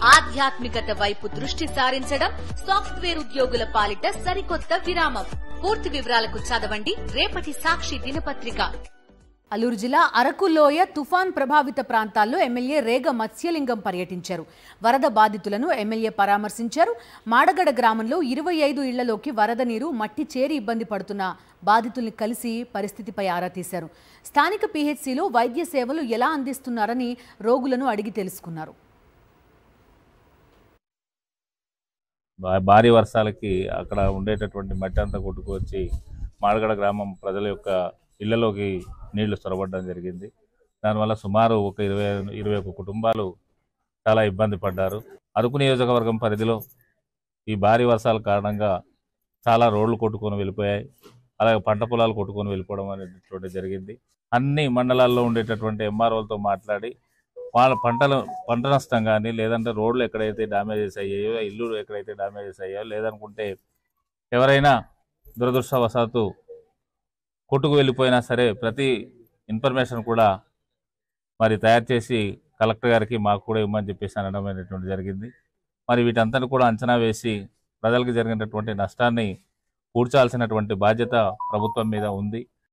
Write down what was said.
ఆధ్యాత్మికత వైపు దృష్టి సారించడం సాఫ్ట్వేర్ ఉద్యోగుల పాలిట సరికొత్త విరామం. పూర్తి వివరాలకు చదవండి రేపటి సాక్షి దినపత్రిక. అల్లూరు జిల్లా అరకు లోయ తుఫాన్ ప్రభావిత ప్రాంతాల్లో ఎమ్మెల్యే రేగ మత్స్యలింగం పర్యటించారు. వరద బాధితులను ఎమ్మెల్యే పరామర్శించారు. మాడగడ గ్రామంలో 25 ఇళ్లలోకి వరద నీరు మట్టి చేరి ఇబ్బంది పడుతున్న బాధితుల్ని కలిసి పరిస్థితిపై ఆరా తీశారు. స్థానిక పీహెచ్సీలో వైద్య సేవలు ఎలా అందిస్తున్నారని రోగులను అడిగి తెలుసుకున్నారు. భారీ వర్షాలకి అక్కడ ఉండేటటువంటి మట్టి అంతా కొట్టుకొచ్చి మాడగడ గ్రామం ప్రజల యొక్క ఇళ్లలోకి నీళ్లు చొరబడడం జరిగింది. దానివల్ల సుమారు ఒక 21 కుటుంబాలు చాలా ఇబ్బంది పడ్డారు. అరకు నియోజకవర్గం పరిధిలో ఈ భారీ వర్షాల కారణంగా చాలా రోడ్లు కొట్టుకొని వెళ్ళిపోయాయి. అలాగే పంట పొలాలు కొట్టుకొని వెళ్ళిపోవడం అనేటువంటి జరిగింది. అన్ని మండలాల్లో ఉండేటటువంటి ఎంఆర్ఓలతో మాట్లాడి వాళ్ళ పంట నష్టం కానీ, లేదంటే రోడ్లు ఎక్కడైతే డ్యామేజెస్ అయ్యాయో, ఇల్లు ఎక్కడైతే డ్యామేజెస్ అయ్యాయో, లేదనుకుంటే ఎవరైనా దురదృష్టవశాత్తు కొట్టుకు వెళ్ళిపోయినా సరే ప్రతి ఇన్ఫర్మేషన్ కూడా మరి తయారు చేసి కలెక్టర్ గారికి మాకు కూడా ఇవ్వమని చెప్పేసి అనడం అనేటువంటి జరిగింది. మరి వీటంతా కూడా అంచనా వేసి ప్రజలకు జరిగినటువంటి నష్టాన్ని పూడ్చాల్సినటువంటి బాధ్యత ప్రభుత్వం మీద ఉంది.